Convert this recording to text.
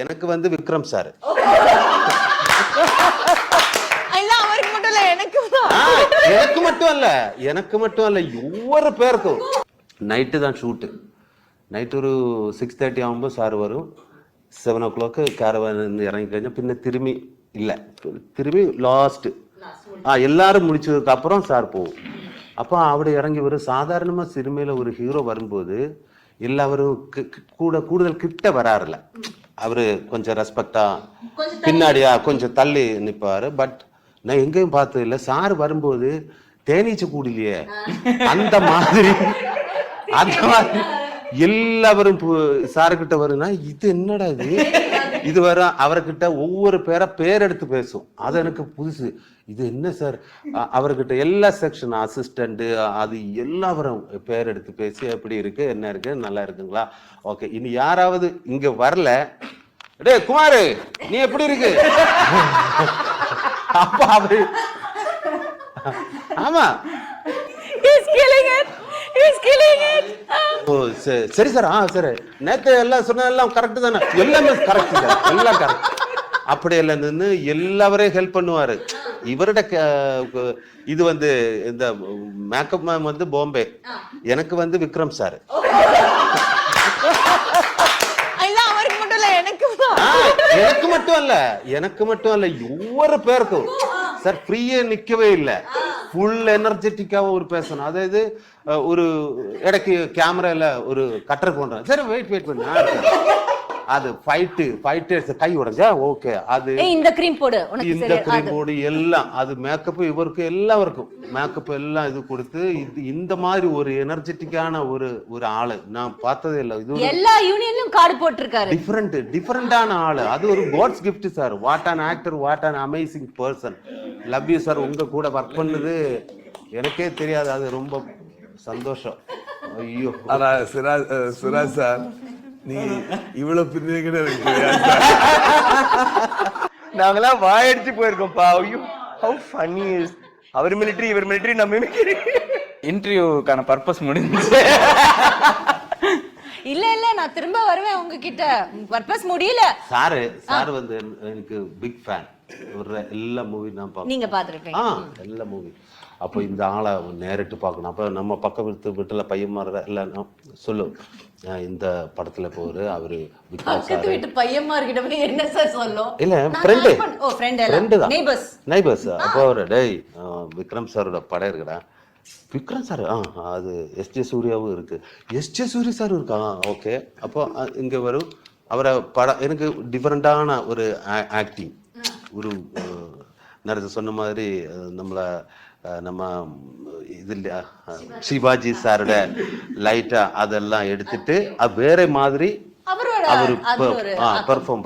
எனக்கு வந்து விக்ரம் சார். எனக்கு மட்டும் அல்ல ஒவ்வொரு பேருக்கும். நைட்டு தான் ஷூட்டு. நைட்டு ஒரு 6:30 ஆகும்போது சார் வரும். 7 o'clock கேரவான் இறங்கி കഴിഞ്ഞ பின்ன திரும்பி இல்லை, திரும்பி லாஸ்ட் எல்லாரும் முடிச்சதுக்கு அப்புறம் சார் போகும். அப்போ அப்படி இறங்கி வரும். சாதாரணமாக சினிமையில் ஒரு ஹீரோ வரும்போது எல்லாரும் கூடுதல் கிட்ட வராருல, அவரு கொஞ்சம் ரெஸ்பெக்டா பின்னாடியா கொஞ்சம் தள்ளி நிற்பாரு. பட் நான் எங்கேயும் பார்த்தது இல்லை, சார் வரும்போது தேனீச்சு கூடலையே அந்த மாதிரி எல்லாரும் சாருக்கிட்ட வருன்னா இது என்னடா இது வர அவர்கிட்ட ஒவ்வொரு பேர் எடுத்து பேசும். அது எனக்கு புதுசு. இது என்ன சார், அவர்கிட்ட எல்லா செக்ஷன் அசிஸ்டண்ட் அது எல்லாரும் பேர் எடுத்து பேசி எப்படி இருக்கு, என்ன இருக்கு, நல்லா இருக்குங்களா, ஓகே இனி யாராவது இங்க வரல, டே குமாரு நீ எப்படி இருக்கு, அப்ப அவரு ஆமா சரி சார், சரி நேத்து எல்லாம் சொன்ன எல்லாம் கரெக்ட் தானே, எல்லாமே கரெக்ட் சார், எல்லாம் கரெக்ட். அப்படி எல்லாம் நின்று எல்லாரையும் ஹெல்ப் பண்ணுவாரு. இவரோட இது வந்து இந்த மேக்கப் மேம் வந்து பாம்பே, எனக்கு வந்து விக்ரம் சார். எனக்கு மட்டும் அல்ல ஒவ்வொரு பேருக்கும் சார் ஃப்ரீயே நிக்கவே இல்லை, ஃபுல் எனர்ஜெட்டிக்காக ஒரு பேசணும். அதாவது ஒரு இடைக்கு கேமரால ஒரு கட்டர் போடுறேன், சரி வெயிட் பண்ண அது ஃபைட்டு கை உடைஞ்சா ஓகே, அது இந்த கிரீம் போடு எல்லாம் அது மேக்கப் இவருக்கு எல்லாருக்கும் மேக்கப் எல்லாம் இது கொடுத்து இந்த மாதிரி ஒரு எனர்ஜெட்டிக்கான ஒரு ஆளு நான் பார்த்ததே இல்லை. இது எல்லா யூனியன்லயும் கார்டு போட்டிருக்காரு, டிஃபரெண்டான ஆளு. அது ஒரு God's gift sir. What an actor, what an amazing person. Love you sir. உங்க கூட ஒர்க் பண்ணது எனக்கே தெரியாது, அது ரொம்ப சந்தோஷம். ஐயோ சுராஜ் சார், நீ இவ்வளவு பிரிவுகிட்ட நாங்கெல்லாம் வாயடிச்சு போயிருக்கோம்ப்பா. ஐயோ ஹவ் ஃபன்னி இஸ். அவர் மிலிட்டரி இவர் மிலிட்டரி, நம்ம இன்டர்வியூக்கான பர்பஸ் முடிஞ்சு. இல்ல நான் திரும்ப வருவேன் உங்ககிட்ட, பர்பஸ் முடியல. சார் வந்து எனக்கு பிக் ஃபேன். ஒரு எல்லா மூவி நான் பார்ப்பேன். நீங்க பாத்துருப்பீங்க எல்லா மூவி. அப்போ இந்த ஆளை நேரிட்டு பார்க்கணும். அப்போ நம்ம பக்கம் வீட்டுல பையன் மாதிரி எல்லாம் சொல்லும், இந்த படத்துல போரு அவரு பையன்மார்கிட்ட போய் என்ன சார் சொல்லும், இல்ல ஃப்ரெண்டு தான், நெய்பர்ஸ். அப்போ அவரு டேய் விக்ரம் சாரோட படம் இருக்குடா. விக்ரம் சார் அது எஸ்.ஜே. சூர்யாவும் இருக்கு, எஸ்.ஜே. சூர்யா சார் இருக்கா, ஓகே. அப்போ இங்க வரும் அவரை படம். எனக்கு டிஃபரெண்டான ஒரு ஆக்டிங், ஒரு நிறைய சொன்ன மாதிரி நம்ம இது சிவாஜி சாரோட லைட்டா அதெல்லாம் எடுத்துட்டு வேற மாதிரி அவரு பெர்ஃபார்ம்